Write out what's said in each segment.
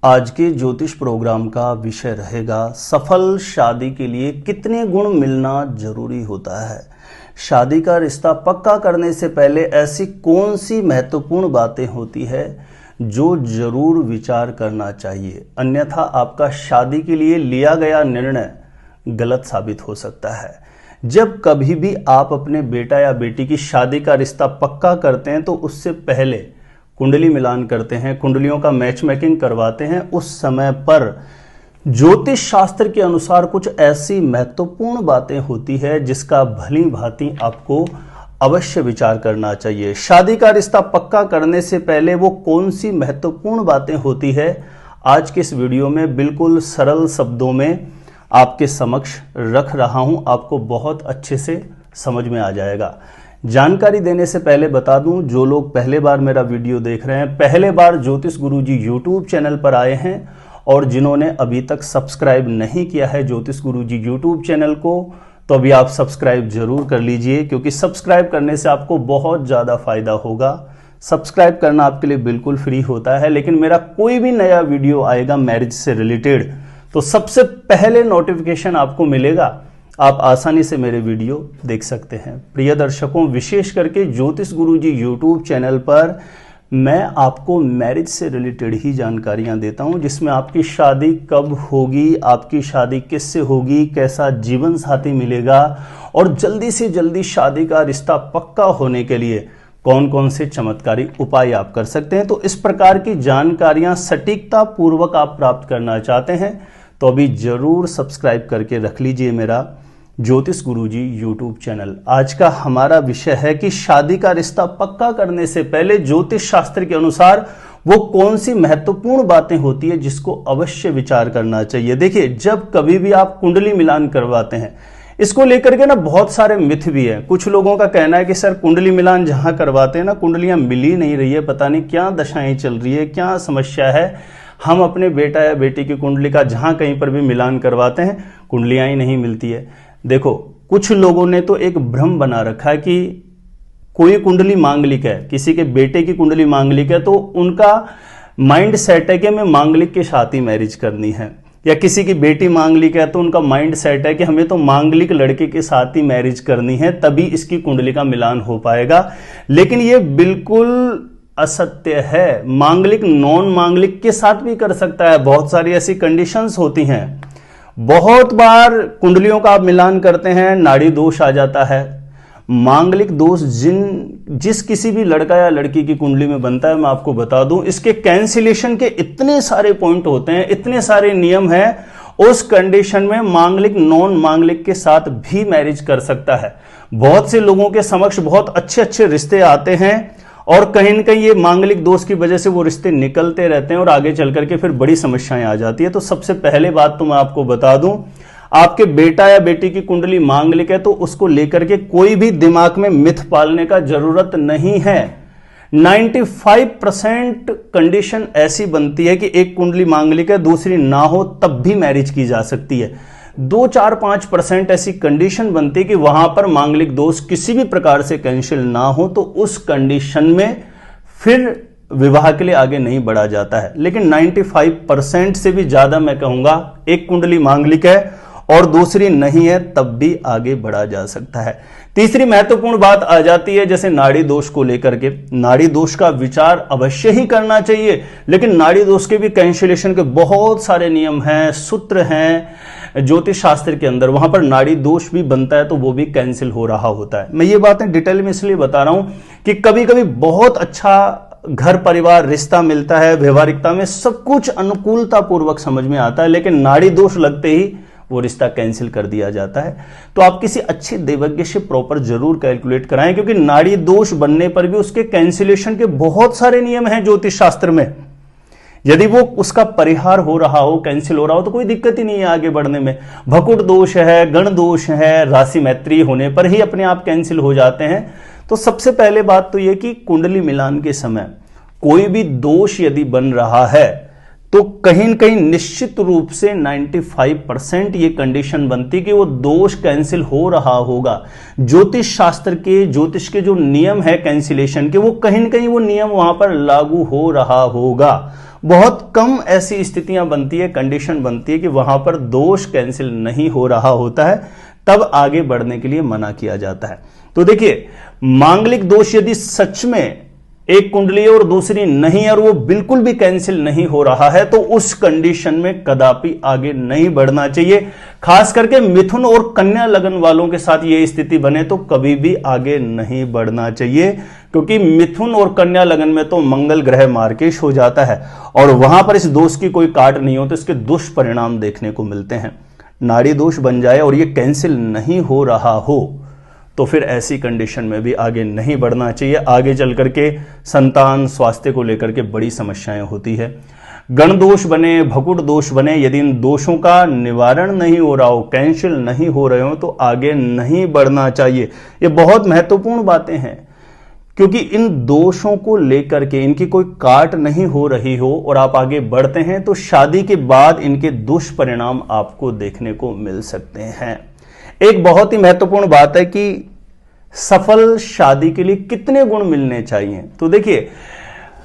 आज के ज्योतिष प्रोग्राम का विषय रहेगा सफल शादी के लिए कितने गुण मिलना जरूरी होता है। शादी का रिश्ता पक्का करने से पहले ऐसी कौन सी महत्वपूर्ण बातें होती है जो जरूर विचार करना चाहिए, अन्यथा आपका शादी के लिए लिया गया निर्णय गलत साबित हो सकता है। जब कभी भी आप अपने बेटा या बेटी की शादी का रिश्ता पक्का करते हैं तो उससे पहले कुंडली मिलान करते हैं, कुंडलियों का मैच मेकिंग करवाते हैं। उस समय पर ज्योतिष शास्त्र के अनुसार कुछ ऐसी महत्वपूर्ण बातें होती है जिसका भली भांति आपको अवश्य विचार करना चाहिए। शादी का रिश्ता पक्का करने से पहले वो कौन सी महत्वपूर्ण बातें होती है, आज के इस वीडियो में बिल्कुल सरल शब्दों में आपके समक्ष रख रहा हूं। आपको बहुत अच्छे से समझ में आ जाएगा। जानकारी देने से पहले बता दूं, जो लोग पहले बार मेरा वीडियो देख रहे हैं, पहले बार ज्योतिष गुरुजी यूट्यूब चैनल पर आए हैं और जिन्होंने अभी तक सब्सक्राइब नहीं किया है ज्योतिष गुरुजी यूट्यूब चैनल को, तो अभी आप सब्सक्राइब जरूर कर लीजिए, क्योंकि सब्सक्राइब करने से आपको बहुत ज़्यादा फायदा होगा। सब्सक्राइब करना आपके लिए बिल्कुल फ्री होता है, लेकिन मेरा कोई भी नया वीडियो आएगा मैरिज से रिलेटेड तो सबसे पहले नोटिफिकेशन आपको मिलेगा। आप आसानी से मेरे वीडियो देख सकते हैं। प्रिय दर्शकों, विशेष करके ज्योतिष गुरुजी यूट्यूब चैनल पर मैं आपको मैरिज से रिलेटेड ही जानकारियां देता हूं, जिसमें आपकी शादी कब होगी, आपकी शादी किससे होगी, कैसा जीवन साथी मिलेगा और जल्दी से जल्दी शादी का रिश्ता पक्का होने के लिए कौन कौन से चमत्कारी उपाय आप कर सकते हैं। तो इस प्रकार की जानकारियां सटीकता पूर्वक आप प्राप्त करना चाहते हैं तो अभी जरूर सब्सक्राइब करके रख लीजिए मेरा ज्योतिष गुरुजी यूट्यूब चैनल। आज का हमारा विषय है कि शादी का रिश्ता पक्का करने से पहले ज्योतिष शास्त्र के अनुसार वो कौन सी महत्वपूर्ण बातें होती है जिसको अवश्य विचार करना चाहिए। देखिए, जब कभी भी आप कुंडली मिलान करवाते हैं, इसको लेकर के ना बहुत सारे मिथ भी है। कुछ लोगों का कहना है कि सर कुंडली मिलान जहां करवाते हैं ना, कुंडलियां मिल ही नहीं रही है, पता नहीं क्या दशाएं चल रही है, क्या समस्या है। हम अपने बेटा या बेटी की कुंडली का जहां कहीं पर भी मिलान करवाते हैं, कुंडलियां ही नहीं मिलती है। देखो, कुछ लोगों ने तो एक भ्रम बना रखा है कि कोई कुंडली मांगलिक है, किसी के बेटे की कुंडली मांगलिक है तो उनका माइंड सेट है कि हमें मांगलिक के साथ ही मैरिज करनी है, या किसी की बेटी मांगलिक है तो उनका माइंड सेट है कि हमें तो मांगलिक लड़के के साथ ही मैरिज करनी है, तभी इसकी कुंडली का मिलान हो पाएगा। लेकिन ये बिल्कुल असत्य है। मांगलिक नॉन मांगलिक के साथ भी कर सकता है। बहुत सारी ऐसी कंडीशंस होती हैं। बहुत बार कुंडलियों का आप मिलान करते हैं, नाड़ी दोष आ जाता है। मांगलिक दोष जिस किसी भी लड़का या लड़की की कुंडली में बनता है, मैं आपको बता दूं, इसके कैंसिलेशन के इतने सारे पॉइंट होते हैं, इतने सारे नियम हैं, उस कंडीशन में मांगलिक नॉन मांगलिक के साथ भी मैरिज कर सकता है। बहुत से लोगों के समक्ष बहुत अच्छे अच्छे रिश्ते आते हैं और कहीं न कहीं ये मांगलिक दोष की वजह से वो रिश्ते निकलते रहते हैं और आगे चल करके फिर बड़ी समस्याएं आ जाती है। तो सबसे पहले बात तो मैं आपको बता दूं, आपके बेटा या बेटी की कुंडली मांगलिक है तो उसको लेकर के कोई भी दिमाग में मिथ पालने का जरूरत नहीं है। 95% कंडीशन ऐसी बनती है कि एक कुंडली मांगलिक है, दूसरी ना हो, तब भी मैरिज की जा सकती है। 2-4-5% ऐसी कंडीशन बनती है कि वहां पर मांगलिक दोष किसी भी प्रकार से कैंसिल ना हो, तो उस कंडीशन में फिर विवाह के लिए आगे नहीं बढ़ा जाता है। लेकिन 95% से भी ज्यादा मैं कहूंगा, एक कुंडली मांगलिक है और दूसरी नहीं है, तब भी आगे बढ़ा जा सकता है। तीसरी महत्वपूर्ण बात आ जाती है जैसे नाड़ी दोष को लेकर के। नाड़ी दोष का विचार अवश्य ही करना चाहिए, लेकिन नाड़ी दोष के भी कैंसिलेशन के बहुत सारे नियम हैं, सूत्र हैं ज्योतिष शास्त्र के अंदर। वहां पर नाड़ी दोष भी बनता है तो वो भी कैंसिल हो रहा होता है। मैं ये बातें डिटेल में इसलिए बता रहा हूं कि कभी कभी बहुत अच्छा घर परिवार रिश्ता मिलता है, व्यवहारिकता में सब कुछ अनुकूलता पूर्वक समझ में आता है, लेकिन नाड़ी दोष लगते ही वो रिश्ता कैंसिल कर दिया जाता है। तो आप किसी अच्छे देवज्ञ से प्रॉपर जरूर कैलकुलेट कराएं, क्योंकि नाड़ी दोष बनने पर भी उसके कैंसिलेशन के बहुत सारे नियम हैं ज्योतिष शास्त्र में। यदि वो उसका परिहार हो रहा हो, कैंसिल हो रहा हो, तो कोई दिक्कत ही नहीं है आगे बढ़ने में। भकुट दोष है, गण दोष है, राशि मैत्री होने पर ही अपने आप कैंसिल हो जाते हैं। तो सबसे पहले बात तो यह कि कुंडली मिलान के समय कोई भी दोष यदि बन रहा है तो कहीं न कहीं निश्चित रूप से 95% ये कंडीशन बनती कि वो दोष कैंसिल हो रहा होगा। ज्योतिष शास्त्र के, ज्योतिष के जो नियम है कैंसिलेशन के, वो कहीं न कहीं वो नियम वहां पर लागू हो रहा होगा। बहुत कम ऐसी स्थितियां बनती है, कंडीशन बनती है कि वहां पर दोष कैंसिल नहीं हो रहा होता है, तब आगे बढ़ने के लिए मना किया जाता है। तो देखिए, मांगलिक दोष यदि सच में एक कुंडली है और दूसरी नहीं है और वो बिल्कुल भी कैंसिल नहीं हो रहा है, तो उस कंडीशन में कदापि आगे नहीं बढ़ना चाहिए। खास करके मिथुन और कन्या लगन वालों के साथ ये स्थिति बने तो कभी भी आगे नहीं बढ़ना चाहिए, क्योंकि मिथुन और कन्या लगन में तो मंगल ग्रह मार्केश हो जाता है और वहां पर इस दोष की कोई काट नहीं हो तो इसके दुष्परिणाम देखने को मिलते हैं। नाड़ी दोष बन जाए और ये कैंसिल नहीं हो रहा हो तो फिर ऐसी कंडीशन में भी आगे नहीं बढ़ना चाहिए। आगे चल करके संतान स्वास्थ्य को लेकर के बड़ी समस्याएं होती है। गण दोष बने, भकुट दोष बने, यदि इन दोषों का निवारण नहीं हो रहा हो, कैंसिल नहीं हो रहे हो, तो आगे नहीं बढ़ना चाहिए। ये बहुत महत्वपूर्ण बातें हैं, क्योंकि इन दोषों को लेकर के इनकी कोई काट नहीं हो रही हो और आप आगे बढ़ते हैं तो शादी के बाद इनके दुष्परिणाम आपको देखने को मिल सकते हैं। एक बहुत ही महत्वपूर्ण बात है कि सफल शादी के लिए कितने गुण मिलने चाहिए। तो देखिए,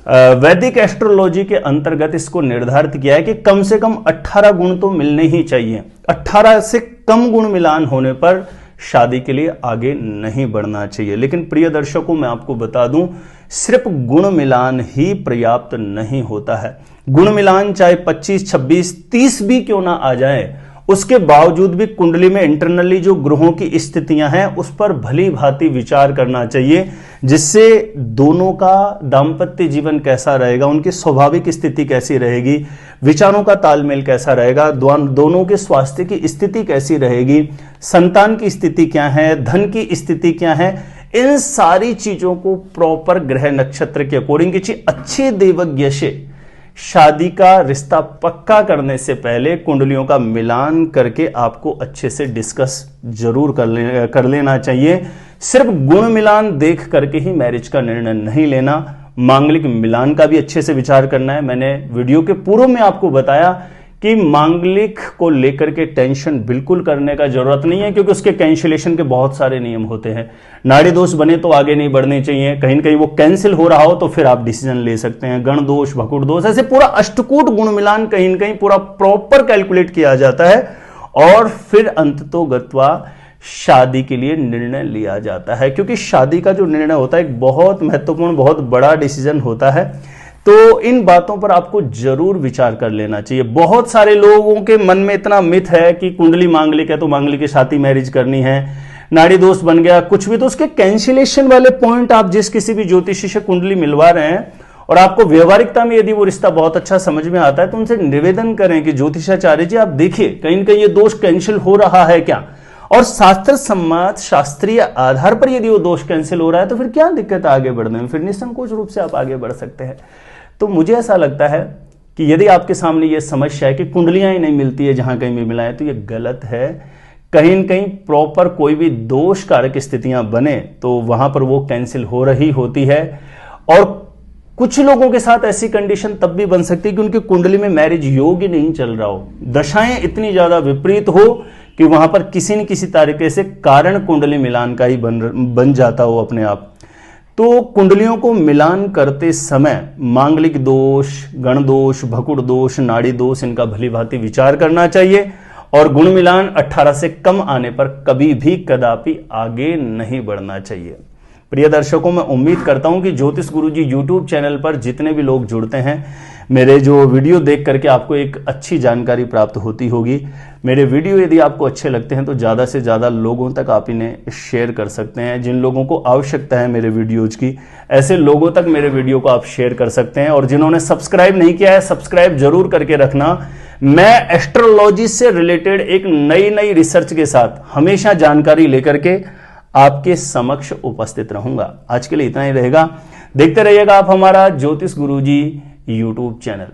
वैदिक एस्ट्रोलॉजी के अंतर्गत इसको निर्धारित किया है कि कम से कम 18 गुण तो मिलने ही चाहिए। 18 से कम गुण मिलान होने पर शादी के लिए आगे नहीं बढ़ना चाहिए। लेकिन प्रिय दर्शकों, मैं आपको बता दूं, सिर्फ गुण मिलान ही पर्याप्त नहीं होता है। गुण मिलान चाहे 25, 26, 30 भी क्यों ना आ जाए, उसके बावजूद भी कुंडली में इंटरनली जो ग्रहों की स्थितियां हैं उस पर भली भांति विचार करना चाहिए, जिससे दोनों का दाम्पत्य जीवन कैसा रहेगा, उनकी स्वाभाविक स्थिति कैसी रहेगी, विचारों का तालमेल कैसा रहेगा, दोनों के स्वास्थ्य की स्थिति कैसी रहेगी, संतान की स्थिति क्या है, धन की स्थिति क्या है, इन सारी चीजों को प्रॉपर ग्रह नक्षत्र के अकॉर्डिंग किसी अच्छे देवज्ञ से शादी का रिश्ता पक्का करने से पहले कुंडलियों का मिलान करके आपको अच्छे से डिस्कस जरूर कर लेना चाहिए। सिर्फ गुण मिलान देख करके ही मैरिज का निर्णय नहीं लेना, मांगलिक मिलान का भी अच्छे से विचार करना है। मैंने वीडियो के पूर्व में आपको बताया कि मांगलिक को लेकर के टेंशन बिल्कुल करने का जरूरत नहीं है, क्योंकि उसके कैंसिलेशन के बहुत सारे नियम होते हैं। नाड़ी दोष बने तो आगे नहीं बढ़ने चाहिए, कहीं न कहीं वो कैंसिल हो रहा हो तो फिर आप डिसीजन ले सकते हैं। गण दोष, भकुट दोष, ऐसे पूरा अष्टकूट गुण मिलान कहीं न कहीं पूरा प्रॉपर कैलकुलेट किया जाता है और फिर अंततोगत्वा शादी के लिए निर्णय लिया जाता है। क्योंकि शादी का जो निर्णय होता है एक बहुत महत्वपूर्ण, बहुत बड़ा डिसीजन होता है। तो इन बातों पर आपको जरूर विचार कर लेना चाहिए। बहुत सारे लोगों के मन में इतना मिथ है कि कुंडली मांगलिक है तो मांगलिक के साथ ही मैरिज करनी है, नाड़ी दोष बन गया कुछ भी तो उसके कैंसिलेशन वाले पॉइंट आप जिस किसी भी ज्योतिषी से कुंडली मिलवा रहे हैं और आपको व्यवहारिकता में यदि वो रिश्ता बहुत अच्छा समझ में आता है तो उनसे निवेदन करें कि ज्योतिषाचार्य जी आप देखिए कहीं ना कहीं ये दोष कैंसिल हो रहा है क्या, और शास्त्र सम्मत शास्त्रीय आधार पर यदि वो दोष कैंसिल हो रहा है तो फिर क्या दिक्कत है आगे बढ़ने में, फिर निसंकोच रूप से आप आगे बढ़ सकते हैं। तो मुझे ऐसा लगता है कि यदि आपके सामने ये समस्या है कि कुंडलियां ही नहीं मिलती है जहां कहीं भी मिला है, तो ये गलत है। कहीं न कहीं प्रॉपर कोई भी दोष कारक स्थितियां बने तो वहां पर वो कैंसिल हो रही होती है। और कुछ लोगों के साथ ऐसी कंडीशन तब भी बन सकती है कि उनकी कुंडली में मैरिज योग ही नहीं चल रहा हो, दशाएं इतनी ज्यादा विपरीत हो कि वहां पर किसी न किसी तरीके से कारण कुंडली मिलान का ही बन जाता हो अपने आप। तो कुंडलियों को मिलान करते समय मांगलिक दोष, गण दोष, भकुट दोष, नाड़ी दोष, इनका भली भांति विचार करना चाहिए और गुण मिलान 18 से कम आने पर कभी भी कदापि आगे नहीं बढ़ना चाहिए। प्रिय दर्शकों, मैं उम्मीद करता हूं कि ज्योतिष गुरुजी यूट्यूब चैनल पर जितने भी लोग जुड़ते हैं, मेरे जो वीडियो देख करके आपको एक अच्छी जानकारी प्राप्त होती होगी। मेरे वीडियो यदि आपको अच्छे लगते हैं तो ज़्यादा से ज़्यादा लोगों तक आप इन्हें शेयर कर सकते हैं। जिन लोगों को आवश्यकता है मेरे वीडियोज की, ऐसे लोगों तक मेरे वीडियो को आप शेयर कर सकते हैं। और जिन्होंने सब्सक्राइब नहीं किया है, सब्सक्राइब जरूर करके रखना। मैं एस्ट्रोलॉजी से रिलेटेड एक नई रिसर्च के साथ हमेशा जानकारी लेकर के आपके समक्ष उपस्थित रहूंगा। आज के लिए इतना ही रहेगा। देखते रहिएगा आप हमारा ज्योतिष गुरुजी यूट्यूब चैनल।